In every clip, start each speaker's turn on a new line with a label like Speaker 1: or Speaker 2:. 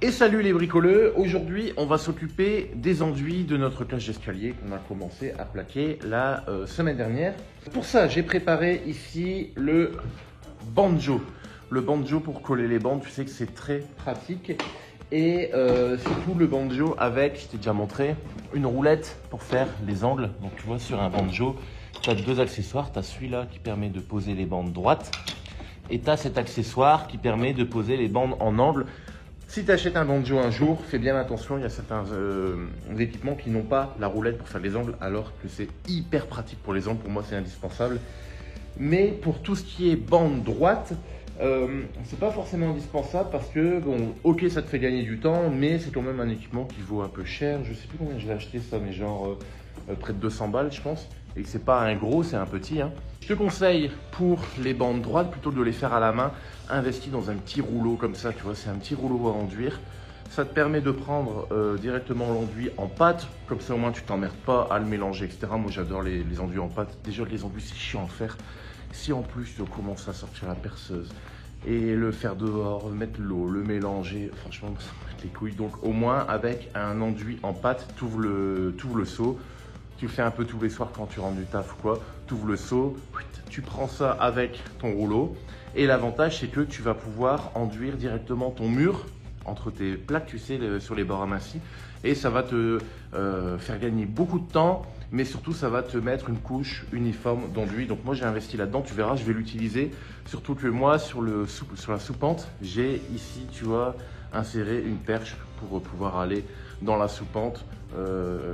Speaker 1: Et salut les bricoleux, aujourd'hui on va s'occuper des enduits de notre cage d'escalier qu'on a commencé à plaquer la semaine dernière. Pour ça j'ai préparé ici le banjo. Le banjo pour coller les bandes, tu sais que c'est très pratique. Et surtout le banjo avec, je t'ai déjà montré, une roulette pour faire les angles. Donc tu vois sur un banjo, tu as deux accessoires, tu as celui-là qui permet de poser les bandes droites. Et tu as cet accessoire qui permet de poser les bandes en angle. Si tu achètes un banjo un jour, fais bien attention, il y a certains équipements qui n'ont pas la roulette pour faire les angles, alors que c'est hyper pratique pour les angles, pour moi c'est indispensable. Mais pour tout ce qui est bande droite, c'est pas forcément indispensable parce que, bon, ok ça te fait gagner du temps, mais c'est quand même un équipement qui vaut un peu cher. Je sais plus combien je l'ai acheté ça, mais genre près de 200 balles je pense. Et que c'est pas un gros, c'est un petit. Je te conseille pour les bandes droites, plutôt que de les faire à la main, investis dans un petit rouleau comme ça, tu vois, c'est un petit rouleau à enduire. Ça te permet de prendre directement l'enduit en pâte, comme ça au moins tu t'emmerdes pas à le mélanger, etc. Moi j'adore les enduits en pâte. Déjà les enduits c'est chiant à faire. Si en plus tu commences à sortir la perceuse et le faire dehors, mettre l'eau, le mélanger, franchement ça me met les couilles. Donc au moins avec un enduit en pâte, tu ouvres le seau. Tu le fais un peu tous les soirs quand tu rentres du taf ou quoi, tu ouvres le seau, tu prends ça avec ton rouleau. Et l'avantage, c'est que tu vas pouvoir enduire directement ton mur entre tes plaques, tu sais, sur les bords amincis. Et ça va te faire gagner beaucoup de temps, mais surtout, ça va te mettre une couche uniforme d'enduit. Donc moi, j'ai investi là-dedans, tu verras, je vais l'utiliser. Surtout que moi, sur la soupente, j'ai ici, tu vois, inséré une perche pour pouvoir aller dans la soupente,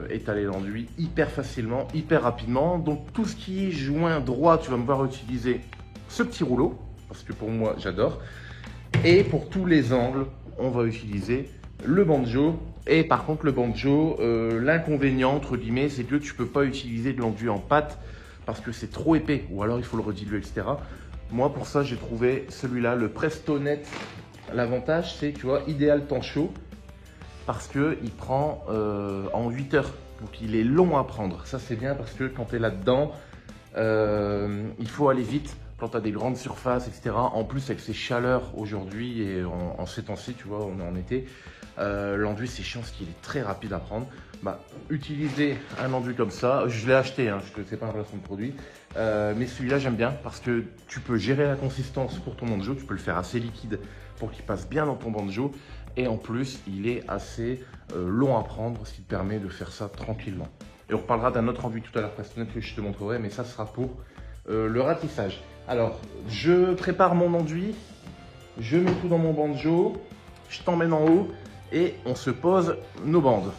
Speaker 1: étaler l'enduit hyper facilement, hyper rapidement. Donc tout ce qui est joint droit, tu vas me voir utiliser ce petit rouleau, parce que pour moi j'adore. Et pour tous les angles, on va utiliser le banjo. Et par contre le banjo, l'inconvénient entre guillemets, c'est que tu peux pas utiliser de l'enduit en pâte parce que c'est trop épais, ou alors il faut le rediluer, etc. Moi pour ça j'ai trouvé celui-là, le Prestonet. L'avantage c'est, tu vois, idéal temps chaud, parce qu'il prend en 8 heures. Donc il est long à prendre. Ça c'est bien parce que quand tu es là-dedans, il faut aller vite quand tu as des grandes surfaces, etc. En plus avec ces chaleurs aujourd'hui et en ces temps-ci, tu vois, on est en été, l'enduit c'est chiant parce qu'il est très rapide à prendre. Bah, utiliser un enduit comme ça, je l'ai acheté, je ne sais pas un placement de produit, mais celui-là j'aime bien parce que tu peux gérer la consistance pour ton banjo, tu peux le faire assez liquide pour qu'il passe bien dans ton banjo. Et en plus, il est assez long à prendre, ce qui te permet de faire ça tranquillement. Et on reparlera d'un autre enduit tout à l'heure, Prestonet, que je te montrerai, mais ça sera pour le ratissage. Alors, je prépare mon enduit, je mets tout dans mon banjo, je t'emmène en haut et on se pose nos bandes.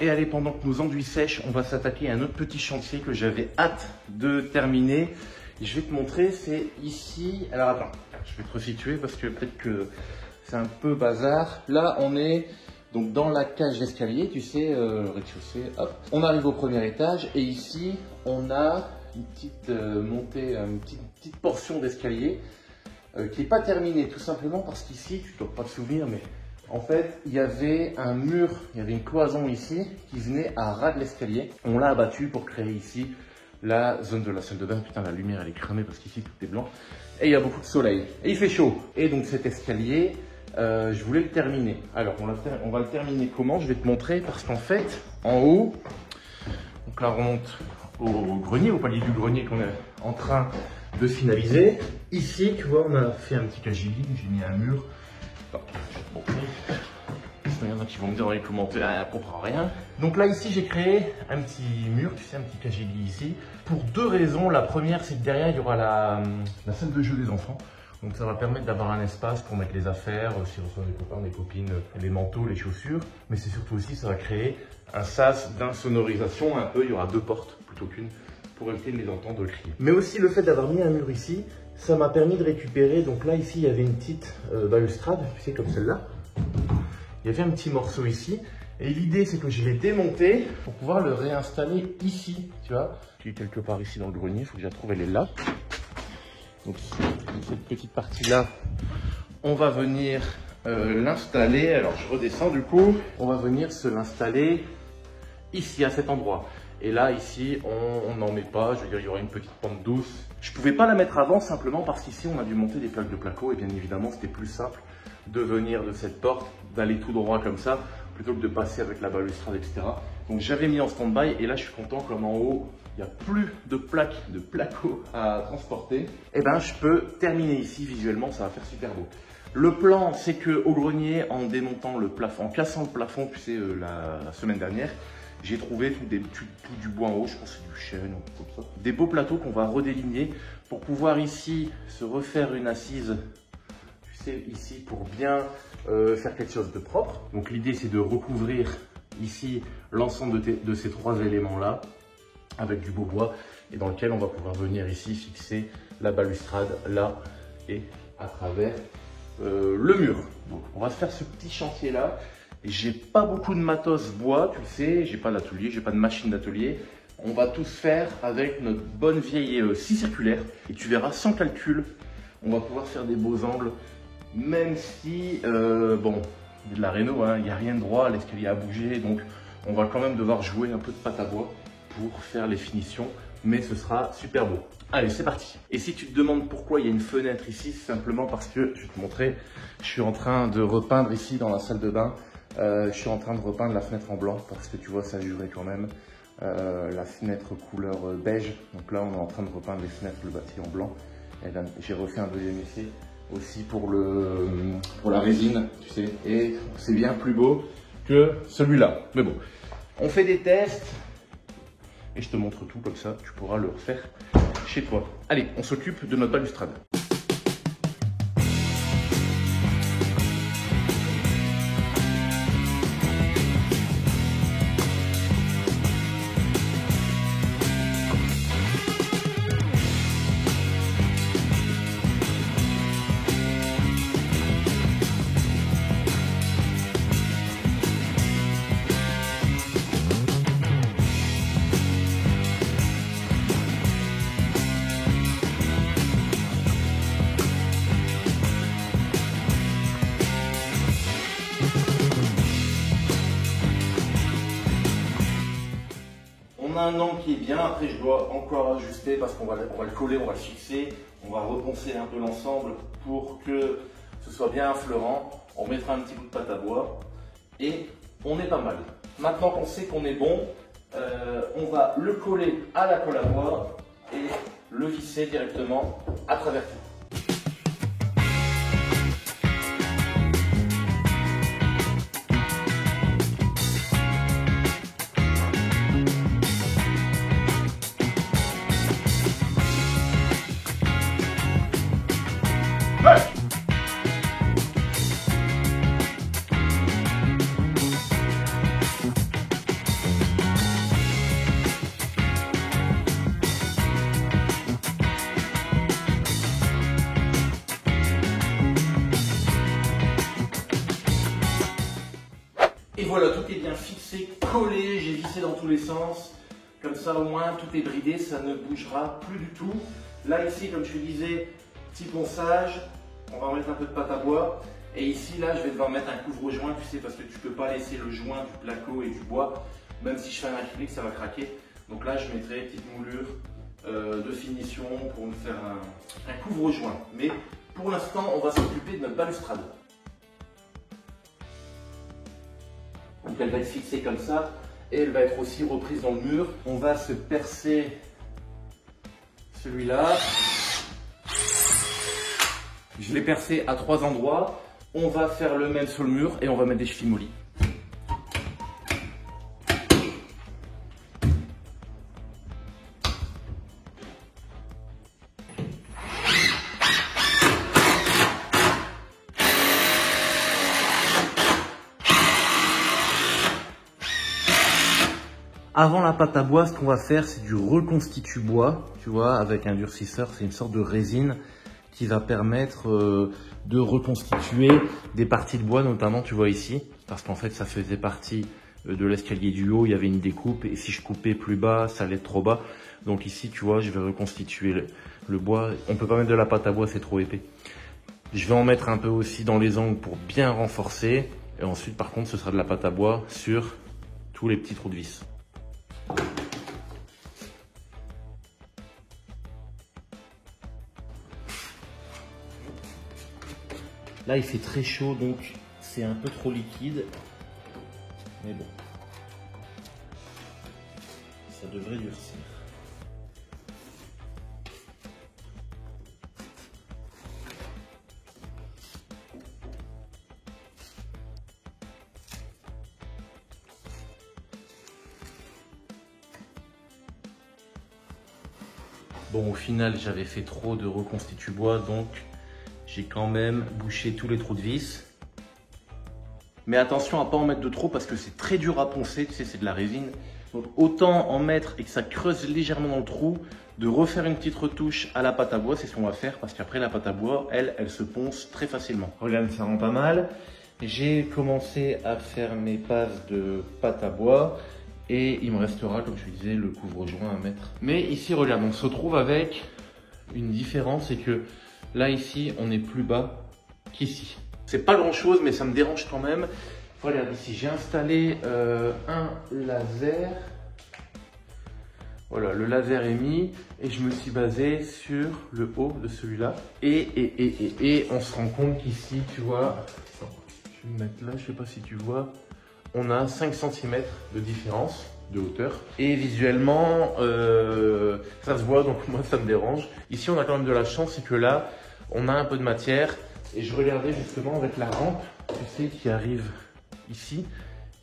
Speaker 1: Et allez, pendant que nos enduits sèchent, on va s'attaquer à un autre petit chantier que j'avais hâte de terminer. Et je vais te montrer, c'est ici. Alors attends, je vais te resituer parce que peut-être que c'est un peu bazar. Là, on est donc dans la cage d'escalier, tu sais, rez-de-chaussée. Hop, on arrive au premier étage et ici, on a une petite montée, une petite portion d'escalier qui n'est pas terminée, tout simplement parce qu'ici, tu ne dois pas te souvenir, mais en fait, il y avait un mur, il y avait une cloison ici qui venait à ras de l'escalier. On l'a abattu pour créer ici la zone de la salle de bain. Putain, la lumière elle est cramée parce qu'ici tout est blanc. Et il y a beaucoup de soleil. Et il fait chaud. Et donc cet escalier, je voulais le terminer. Alors on va le terminer comment? Je vais te montrer parce qu'en fait, en haut, donc là on remonte au grenier, au palier du grenier qu'on est en train de finaliser. Ici, tu vois, on a fait un petit cagibi, j'ai mis un mur. Attends, je vais te montrer. Il y en a qui vont me dire dans les commentaires, elle ne comprend rien. Donc là, ici, j'ai créé un petit mur, tu sais, un petit cagibi ici, pour deux raisons. La première, c'est que derrière, il y aura la salle de jeu des enfants. Donc ça va permettre d'avoir un espace pour mettre les affaires, si on reçoit des copains, des copines, les manteaux, les chaussures. Mais c'est surtout aussi, ça va créer un sas d'insonorisation un peu. Il y aura deux portes plutôt qu'une pour éviter de les entendre crier. Mais aussi le fait d'avoir mis un mur ici, ça m'a permis de récupérer. Donc là, ici, il y avait une petite balustrade, tu sais, comme celle-là. Il y avait un petit morceau ici. Et l'idée, c'est que je l'ai démonté pour pouvoir le réinstaller ici, tu vois. Qui est quelque part ici dans le grenier, il faut que je la trouve, elle est là. Donc cette petite partie-là, on va venir l'installer. Alors je redescends du coup. On va venir se l'installer ici, à cet endroit. Et là, ici, on n'en met pas. Je veux dire, il y aura une petite pente douce. Je ne pouvais pas la mettre avant simplement parce qu'ici, on a dû monter des plaques de placo. Et bien évidemment, c'était plus simple de venir de cette porte, d'aller tout droit comme ça, plutôt que de passer avec la balustrade, etc. Donc j'avais mis en stand-by et là, je suis content comme en haut, il n'y a plus de plaques de placo à transporter. Et ben, je peux terminer ici visuellement, ça va faire super beau. Le plan, c'est que au grenier, en démontant le plafond, en cassant le plafond, tu sais, la semaine dernière, j'ai trouvé tout du bois en haut, je pense que c'est du chêne ou comme ça. Des beaux plateaux qu'on va redéligner pour pouvoir ici se refaire une assise, tu sais, ici pour bien faire quelque chose de propre. Donc l'idée c'est de recouvrir ici l'ensemble de ces trois éléments-là avec du beau bois et dans lequel on va pouvoir venir ici fixer la balustrade là et à travers le mur. Donc on va faire ce petit chantier là. J'ai pas beaucoup de matos bois, tu le sais, j'ai pas d'atelier, j'ai pas de machine d'atelier. On va tout faire avec notre bonne vieille scie circulaire et tu verras sans calcul, on va pouvoir faire des beaux angles, même si, bon, il y a de la réno, hein, il n'y a rien de droit, l'escalier a bougé, donc on va quand même devoir jouer un peu de pâte à bois pour faire les finitions, mais ce sera super beau. Allez, c'est parti. Et si tu te demandes pourquoi il y a une fenêtre ici, c'est simplement parce que, je vais te montrer, je suis en train de repeindre ici dans la salle de bain. Je suis en train de repeindre la fenêtre en blanc parce que tu vois ça jurait quand même la fenêtre couleur beige. Donc là on est en train de repeindre les fenêtres, le bâti en blanc. Et là j'ai refait un deuxième essai aussi pour la résine, tu sais. Et c'est bien plus beau que celui-là. Mais bon, on fait des tests et je te montre tout comme ça, tu pourras le refaire chez toi. Allez, on s'occupe de notre balustrade. On a un angle qui est bien, après je dois encore ajuster parce qu'on va le coller, on va le fixer, on va reponcer un peu l'ensemble pour que ce soit bien affleurant. On mettra un petit bout de pâte à bois et on est pas mal. Maintenant qu'on sait qu'on est bon, on va le coller à la colle à bois et le visser directement à travers tout. voilà, tout est bien fixé, collé, j'ai vissé dans tous les sens. Comme ça au moins tout est bridé, ça ne bougera plus du tout. Là ici, comme je te disais, petit ponçage, on va en mettre un peu de pâte à bois. Et ici, là, je vais devoir mettre un couvre-joint, tu sais, parce que tu ne peux pas laisser le joint du placo et du bois. Même si je fais un acrylique, ça va craquer. Donc là, je mettrai une petite moulure de finition pour me faire un couvre-joint. Mais pour l'instant, on va s'occuper de notre balustrade. Donc elle va être fixée comme ça et elle va être aussi reprise dans le mur. On va se percer celui-là. Je l'ai percé à 3 endroits. On va faire le même sur le mur et on va mettre des chevilles mollies. Avant la pâte à bois, ce qu'on va faire, c'est du reconstitut bois, tu vois, avec un durcisseur. C'est une sorte de résine qui va permettre de reconstituer des parties de bois, notamment, tu vois ici, parce qu'en fait, ça faisait partie de l'escalier du haut, il y avait une découpe, et si je coupais plus bas, ça allait être trop bas. Donc ici, tu vois, je vais reconstituer le bois. On peut pas mettre de la pâte à bois, c'est trop épais. Je vais en mettre un peu aussi dans les angles pour bien renforcer. Et ensuite, par contre, ce sera de la pâte à bois sur tous les petits trous de vis. Là, il fait très chaud, donc c'est un peu trop liquide. Mais bon, ça devrait durcir. Bon, au final, j'avais fait trop de reconstitut bois, donc j'ai quand même bouché tous les trous de vis. Mais attention à ne pas en mettre de trop parce que c'est très dur à poncer, tu sais, c'est de la résine. Donc autant en mettre et que ça creuse légèrement dans le trou, de refaire une petite retouche à la pâte à bois, c'est ce qu'on va faire parce qu'après la pâte à bois, elle se ponce très facilement. Regarde, ça rend pas mal. J'ai commencé à faire mes passes de pâte à bois. Et il me restera, comme je te disais, le couvre-joint à mettre. Mais ici, regarde, on se retrouve avec une différence, c'est que là, ici, on est plus bas qu'ici. C'est pas grand-chose, mais ça me dérange quand même. Regarde, ici, j'ai installé un laser. Voilà, le laser est mis et je me suis basé sur le haut de celui-là. Et on se rend compte qu'ici, tu vois, je vais me mettre là, je sais pas si tu vois. On a 5 cm de différence de hauteur. Et visuellement, ça se voit, donc moi ça me dérange. Ici, on a quand même de la chance, c'est que là, on a un peu de matière. Et je regardais justement avec la rampe, tu sais, qui arrive ici.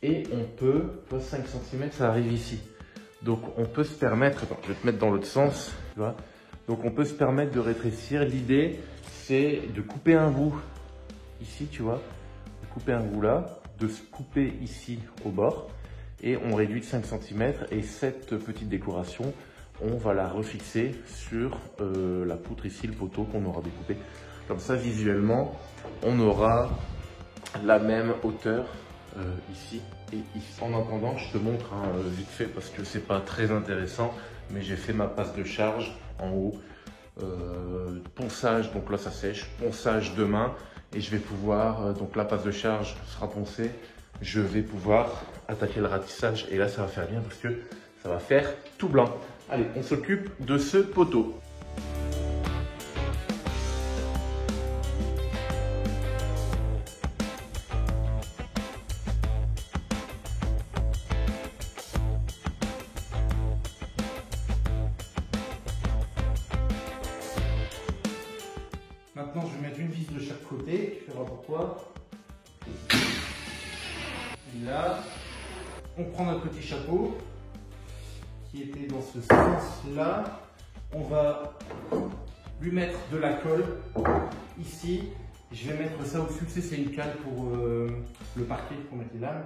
Speaker 1: Et on peut, tu vois, 5 cm, ça arrive ici. Donc on peut se permettre, attends, je vais te mettre dans l'autre sens, tu vois. Donc on peut se permettre de rétrécir. L'idée, c'est de couper un bout ici, tu vois. De couper un bout là. De se couper ici au bord et on réduit de 5 cm et cette petite décoration on va la refixer sur la poutre ici, le poteau qu'on aura découpé. Comme ça visuellement on aura la même hauteur ici et ici. En attendant je te montre vite fait parce que c'est pas très intéressant mais j'ai fait ma passe de charge en haut. Ponçage, donc là ça sèche, ponçage demain et je vais pouvoir, donc la passe de charge sera poncée, je vais pouvoir attaquer le ratissage et là ça va faire bien parce que ça va faire tout blanc. Allez, on s'occupe de ce poteau. Maintenant, je vais mettre une vis de chaque côté. Tu verras pourquoi. Et là, on prend notre petit chapeau qui était dans ce sens-là. On va lui mettre de la colle ici. Je vais mettre ça au-dessus. Tu sais, c'est une cale pour le parquet, pour mettre les lames.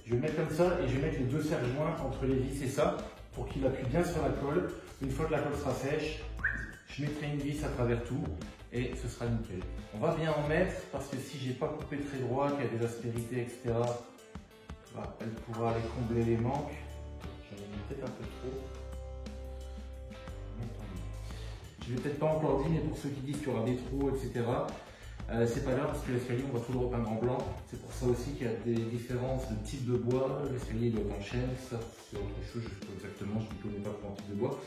Speaker 1: Je vais mettre comme ça et je vais mettre les deux serre-joints entre les vis et ça pour qu'il appuie bien sur la colle. Une fois que la colle sera sèche, je mettrai une vis à travers tout. Et ce sera nickel. On va bien en mettre parce que si j'ai pas coupé très droit, qu'il y a des aspérités, etc., Voilà, elle pourra aller combler les manques. J'en ai mis peut-être un peu trop. Je ne vais peut-être pas encore dire, mais pour ceux qui disent qu'il y aura des trous, etc., c'est pas grave parce que l'escalier, on va tout le repeindre en blanc. C'est pour ça aussi qu'il y a des différences de type de bois. L'escalier doit être en chêne, ça c'est autre chose, je ne sais pas exactement, je ne connais pas pour un type de bois.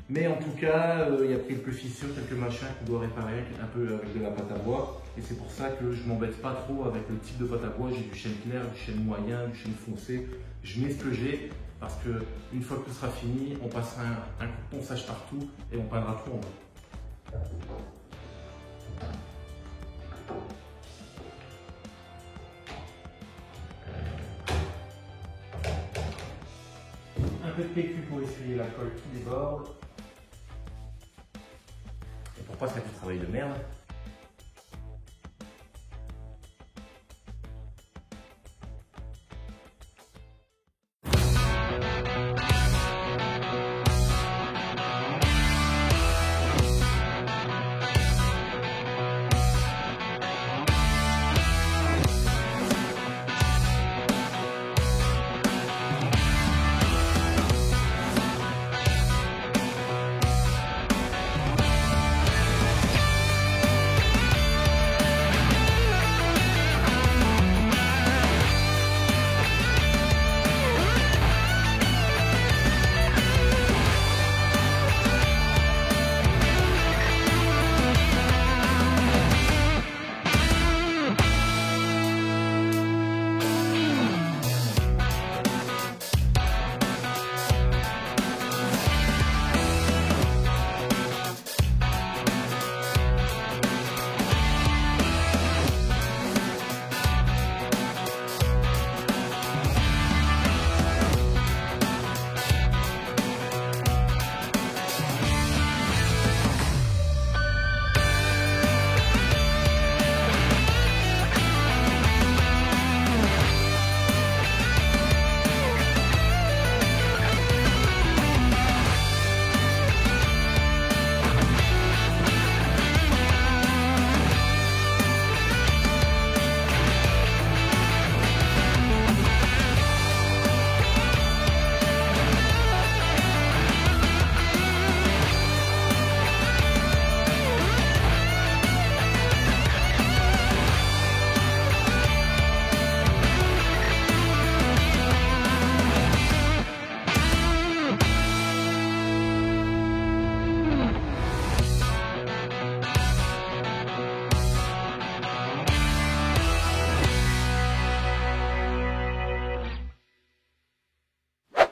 Speaker 1: Mais en tout cas, il y a quelques fissures, quelques machins qu'on doit réparer un peu avec de la pâte à bois. Et c'est pour ça que je ne m'embête pas trop avec le type de pâte à bois. J'ai du chêne clair, du chêne moyen, du chêne foncé. Je mets ce que j'ai parce qu'une fois que tout sera fini, on passera un coup de ponçage partout et on peindra tout en bas. Un peu de PQ pour essuyer la colle qui déborde. Et pour pas faire du travail de merde.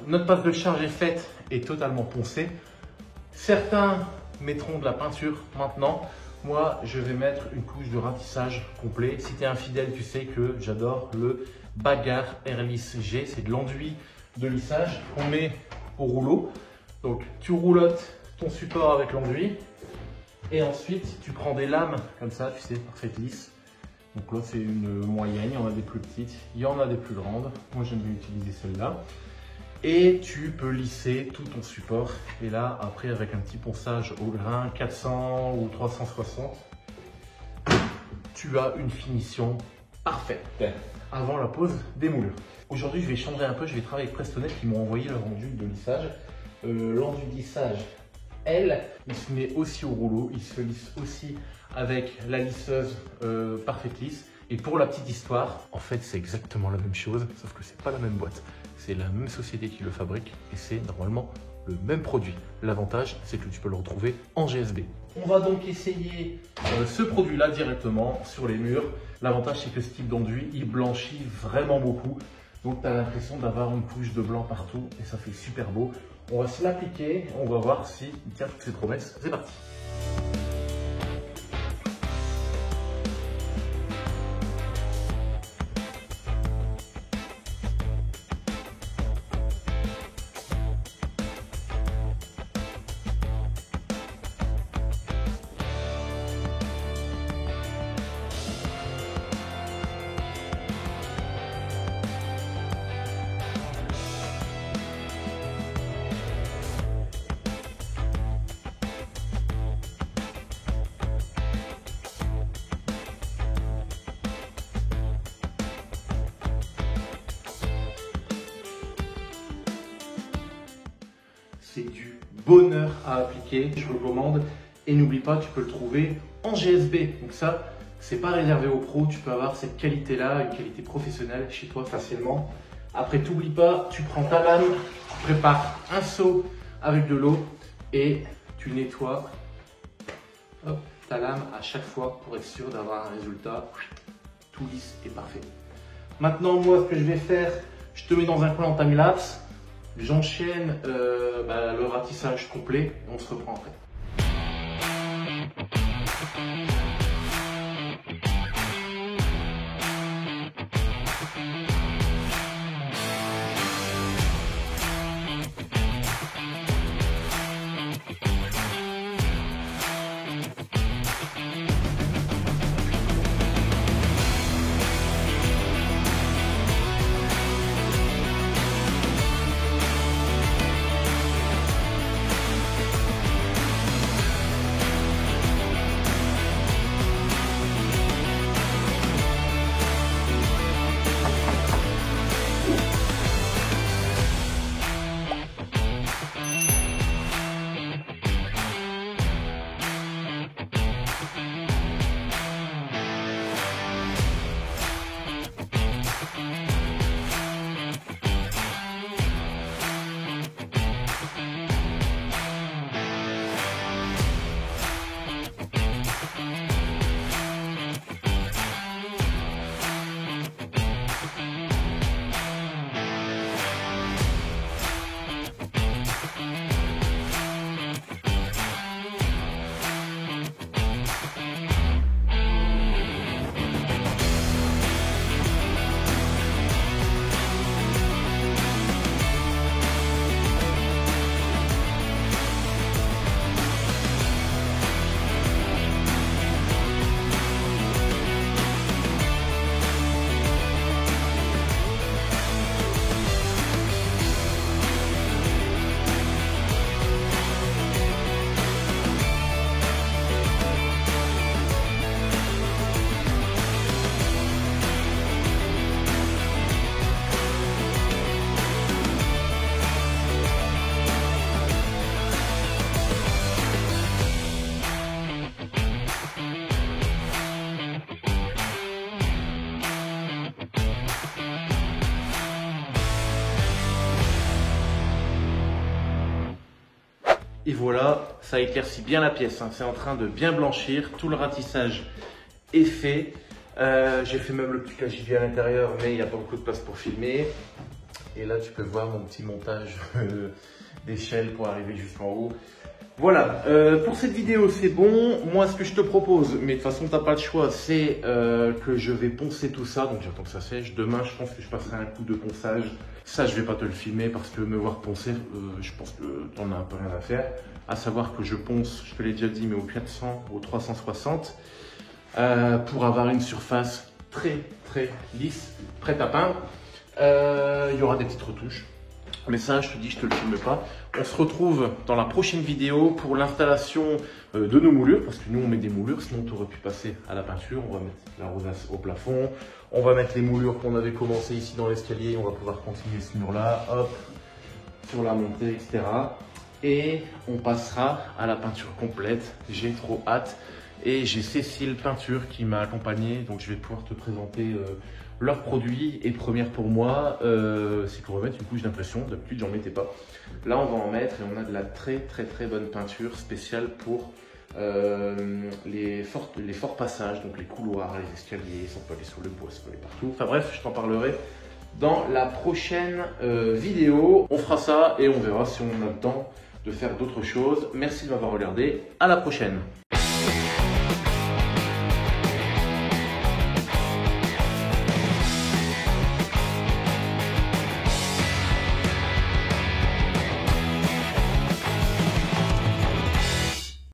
Speaker 1: Notre passe de charge est faite et totalement poncée. Certains mettront de la peinture maintenant. Moi, je vais mettre une couche de ratissage complet. Si tu es infidèle, tu sais que j'adore le Bagarre Airlisse G. C'est de l'enduit de lissage qu'on met au rouleau. Donc, tu roulottes ton support avec l'enduit. Et ensuite, tu prends des lames comme ça, tu sais, parfaites lisses. Donc là, c'est une moyenne. Il y en a des plus petites, il y en a des plus grandes. Moi, j'aime bien utiliser celle-là. Et tu peux lisser tout ton support. Et là, après, avec un petit ponçage au grain 400 ou 360, tu as une finition parfaite avant la pose des moulures. Aujourd'hui, je vais changer un peu. Je vais travailler avec Prestonet qui m'ont envoyé leur enduit de lissage. L'enduit de lissage, elle, il se met aussi au rouleau. Il se lisse aussi avec la lisseuse Parfaite Lisse. Et pour la petite histoire, en fait, c'est exactement la même chose, sauf que c'est pas la même boîte. C'est la même société qui le fabrique et c'est normalement le même produit. L'avantage, c'est que tu peux le retrouver en GSB. On va donc essayer ce produit-là directement sur les murs. L'avantage, c'est que ce type d'enduit, il blanchit vraiment beaucoup. Donc, tu as l'impression d'avoir une couche de blanc partout et ça fait super beau. On va se l'appliquer, on va voir si il tient toutes ses promesses. C'est parti! c'est du bonheur à appliquer. Je recommande. Et n'oublie pas, tu peux le trouver en GSB. Donc ça, c'est pas réservé aux pros. Tu peux avoir cette qualité-là, une qualité professionnelle chez toi facilement. Après, t'oublie pas, tu prends ta lame, tu prépares un seau avec de l'eau et tu nettoies ta lame à chaque fois pour être sûr d'avoir un résultat tout lisse et parfait. Maintenant, moi, ce que je vais faire, je te mets dans un coin en time-lapse. J'enchaîne le ratissage complet et on se reprend après. Et voilà, ça éclaircit bien la pièce, hein. C'est en train de bien blanchir, tout le ratissage est fait. J'ai fait même le petit cagibier à l'intérieur, mais il n'y a pas beaucoup de place pour filmer. Et là, tu peux voir mon petit montage d'échelle pour arriver jusqu'en haut. Voilà, pour cette vidéo, c'est bon. Moi, ce que je te propose, mais de toute façon, tu n'as pas le choix, c'est que je vais poncer tout ça. Donc, j'attends que ça sèche. Demain, je pense que je passerai un coup de ponçage. Ça, je vais pas te le filmer parce que me voir poncer, je pense que tu n'en as un peu rien à faire. À savoir que je ponce, je te l'ai déjà dit, mais au 400, au 360, pour avoir une surface très, très lisse, prête à peindre. Il y aura des petites retouches. Mais ça, je te dis, je te le filme pas. On se retrouve dans la prochaine vidéo pour l'installation de nos moulures. Parce que nous, on met des moulures, sinon tu aurais pu passer à la peinture. On va mettre la rosace au plafond. On va mettre les moulures qu'on avait commencé ici dans l'escalier. On va pouvoir continuer ce mur-là. Hop, sur la montée, etc. Et on passera à la peinture complète. J'ai trop hâte. Et j'ai Cécile Peinture qui m'a accompagné. Donc, je vais pouvoir te présenter leurs produits. Et première pour moi, c'est pour remettre une couche d'impression. D'habitude, j'en mettais pas. Là, on va en mettre et on a de la très bonne peinture spéciale pour les forts passages, donc les couloirs, les escaliers, ça peut aller sur le bois, ça peut aller partout. Enfin bref, je t'en parlerai dans la prochaine vidéo. On fera ça et on verra si on a le temps de faire d'autres choses. Merci de m'avoir regardé. À la prochaine.